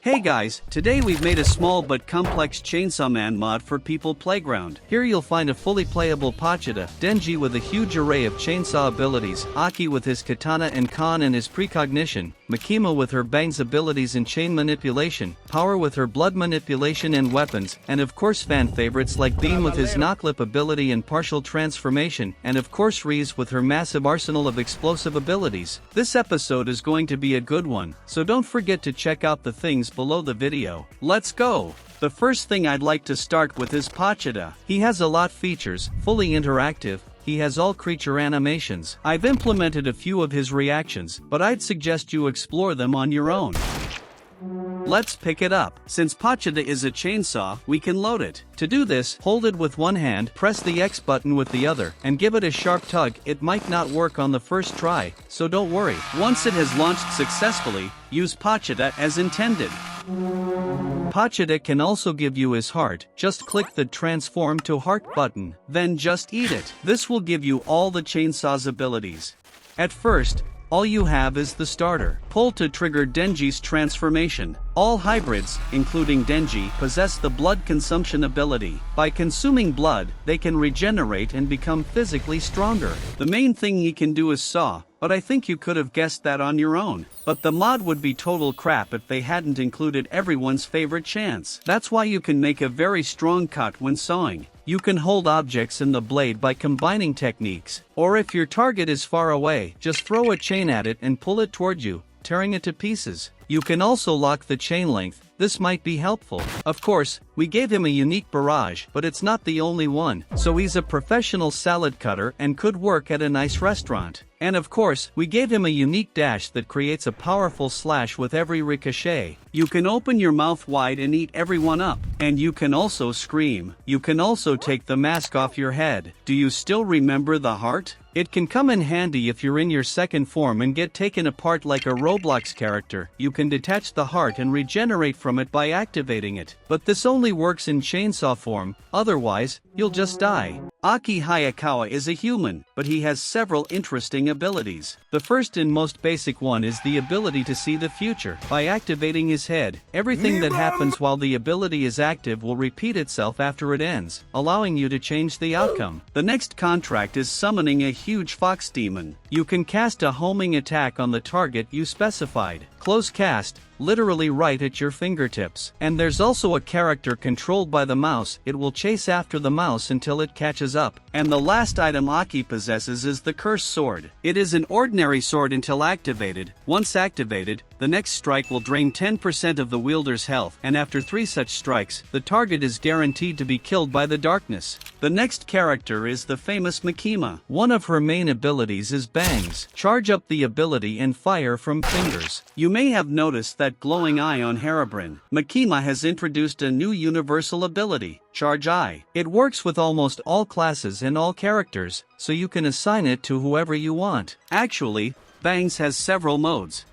Hey guys, today we've made a small but complex Chainsaw Man mod for People Playground. Here you'll find a fully playable Pochita, Denji with a huge array of chainsaw abilities, Aki with his katana and Khan and his precognition, Makima with her bangs abilities and chain manipulation, Power with her blood manipulation and weapons, and of course fan favorites like Beam with his noclip ability and partial transformation, and of course Reze with her massive arsenal of explosive abilities. This episode is going to be a good one, so don't forget to check out the things below the video. Let's go! The first thing I'd like to start with is Pochita. He has a lot features, fully interactive. He has all creature animations. I've implemented a few of his reactions, but I'd suggest you explore them on your own. Let's pick it up. Since Pochita is a chainsaw, we can load it. To do this, hold it with one hand, press the X button with the other, and give it a sharp tug. It might not work on the first try, so don't worry. Once it has launched successfully, use Pochita as intended. Pochita can also give you his heart. Just click the transform to heart button, then just eat it. This will give you all the chainsaw's abilities. At first, all you have is the starter. Pull to trigger Denji's transformation. All hybrids, including Denji, possess the blood consumption ability. By consuming blood, they can regenerate and become physically stronger. The main thing he can do is saw, but I think you could have guessed that on your own. But the mod would be total crap if they hadn't included everyone's favorite chance. That's why you can make a very strong cut when sawing. You can hold objects in the blade by combining techniques. Or if your target is far away, just throw a chain at it and pull it toward you, tearing it to pieces. You can also lock the chain length. This might be helpful. Of course, we gave him a unique barrage, but it's not the only one. So he's a professional salad cutter and could work at a nice restaurant. And of course, we gave him a unique dash that creates a powerful slash with every ricochet. You can open your mouth wide and eat everyone up. And you can also scream. You can also take the mask off your head. Do you still remember the heart? It can come in handy if you're in your second form and get taken apart like a Roblox character. You can detach the heart and regenerate from it by activating it. But this only works in chainsaw form, otherwise, you'll just die. Aki Hayakawa is a human, but he has several interesting abilities. The first and most basic one is the ability to see the future. By activating his head, everything that happens while the ability is active will repeat itself after it ends, allowing you to change the outcome. The next contract is summoning a huge fox demon. You can cast a homing attack on the target you specified. Close cast, literally right at your fingertips. And there's also a character controlled by the mouse. It will chase after the mouse until it catches up. And the last item Aki possesses is the Cursed Sword. It is an ordinary sword until activated. Once activated, the next strike will drain 10% of the wielder's health, and after 3 such strikes, the target is guaranteed to be killed by the darkness. The next character is the famous Makima. One of her main abilities is bangs. Charge up the ability and fire from fingers. You may have noticed that glowing eye on Herobrine. Makima has introduced a new universal ability, Charge Eye. It works with almost all classes and all characters, so you can assign it to whoever you want. Actually, Bangs has several modes.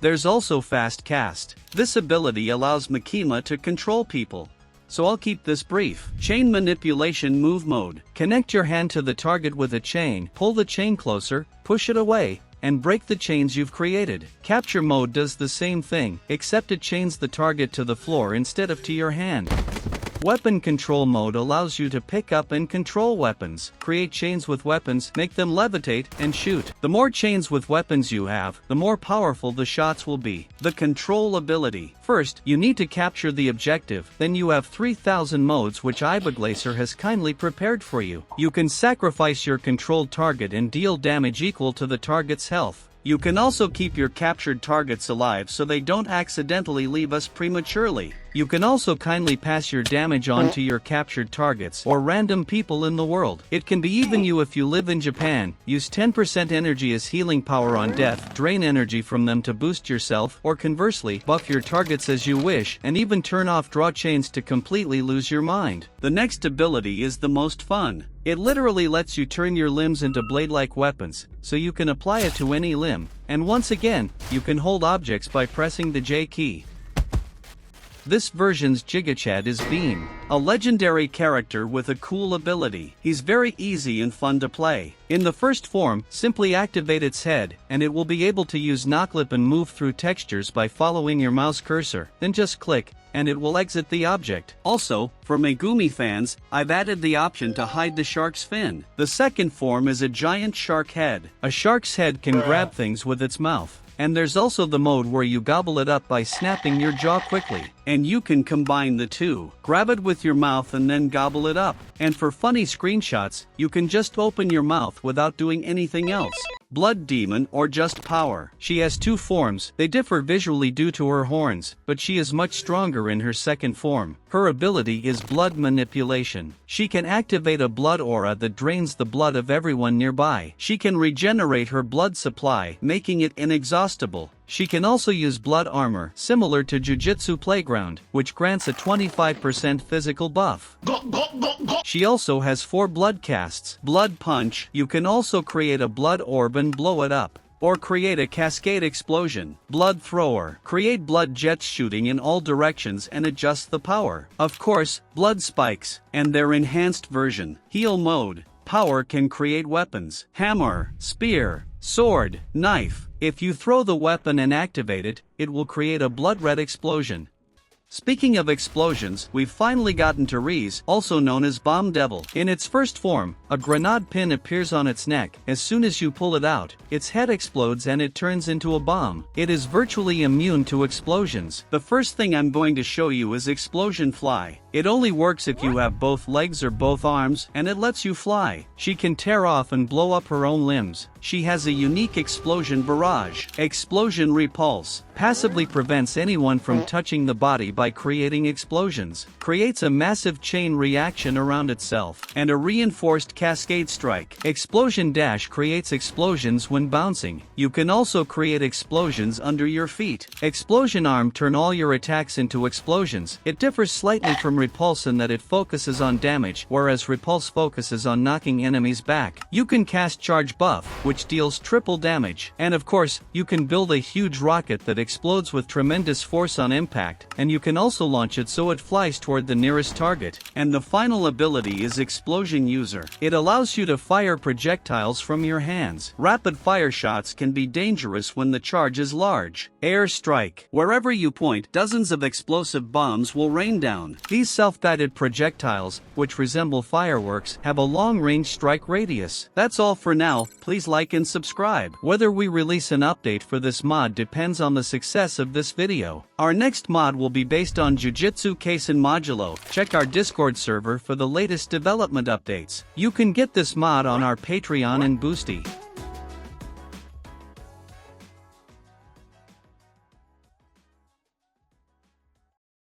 There's also Fast Cast. This ability allows Makima to control people. So I'll keep this brief. Chain Manipulation Move Mode. Connect your hand to the target with a chain, pull the chain closer, push it away, and break the chains you've created. Capture Mode does the same thing, except it chains the target to the floor instead of to your hand. Weapon Control Mode allows you to pick up and control weapons, create chains with weapons, make them levitate, and shoot. The more chains with weapons you have, the more powerful the shots will be. The Control Ability. First, you need to capture the objective, then you have 3000 modes which Ibaglacer has kindly prepared for you. You can sacrifice your controlled target and deal damage equal to the target's health. You can also keep your captured targets alive so they don't accidentally leave us prematurely. You can also kindly pass your damage on to your captured targets or random people in the world. It can be even you if you live in Japan. Use 10% energy as healing power on death, drain energy from them to boost yourself, or conversely, buff your targets as you wish, and even turn off draw chains to completely lose your mind. The next ability is the most fun. It literally lets you turn your limbs into blade-like weapons, so you can apply it to any limb, and once again, you can hold objects by pressing the J key. This version's Gigachad is Beam, a legendary character with a cool ability. He's very easy and fun to play. In the first form, simply activate its head, and it will be able to use noclip and move through textures by following your mouse cursor, then just click, and it will exit the object. Also, for Megumi fans, I've added the option to hide the shark's fin. The second form is a giant shark head. A shark's head can grab things with its mouth. And there's also the mode where you gobble it up by snapping your jaw quickly. And you can combine the two. Grab it with your mouth and then gobble it up. And for funny screenshots, you can just open your mouth without doing anything else. Blood Demon or just Power. She has two forms. They differ visually due to her horns, but she is much stronger in her second form. Her ability is blood manipulation. She can activate a blood aura that drains the blood of everyone nearby. She can regenerate her blood supply, making it inexhaustible. She can also use blood armor, similar to Jujutsu Playground, which grants a 25% physical buff. She also has 4 blood casts. Blood Punch. You can also create a blood orb and blow it up. Or create a cascade explosion. Blood Thrower. Create blood jets shooting in all directions and adjust the power. Of course, Blood Spikes, and their enhanced version. Heal Mode. Power can create weapons. Hammer, spear, sword, knife. If you throw the weapon and activate it, it will create a blood red explosion. Speaking of explosions, we've finally gotten to Reze, also known as Bomb Devil. In its first form, a grenade pin appears on its neck. As soon as you pull it out, its head explodes and it turns into a bomb. It is virtually immune to explosions. The first thing I'm going to show you is Explosion Fly. It only works if you have both legs or both arms, and it lets you fly. She can tear off and blow up her own limbs. She has a unique explosion barrage. Explosion Repulse. Passively prevents anyone from touching the body by creating explosions. Creates a massive chain reaction around itself. And a reinforced cascade strike. Explosion Dash creates explosions when bouncing. You can also create explosions under your feet. Explosion Arm turn all your attacks into explosions. It differs slightly from Repulse in that it focuses on damage, whereas Repulse focuses on knocking enemies back. You can cast Charge Buff, which deals triple damage. And of course, you can build a huge rocket that explodes with tremendous force on impact, and you can also launch it so it flies toward the nearest target. And the final ability is Explosion User. It allows you to fire projectiles from your hands. Rapid fire shots can be dangerous when the charge is large. Air Strike. Wherever you point, dozens of explosive bombs will rain down. These self-guided projectiles, which resemble fireworks, have a long-range strike radius. That's all for now. Please like and subscribe. Whether we release an update for this mod depends on the success of this video. Our next mod will be based on Jujutsu Kaisen Modulo. Check our Discord server for the latest development updates. You can get this mod on our Patreon and Boosty.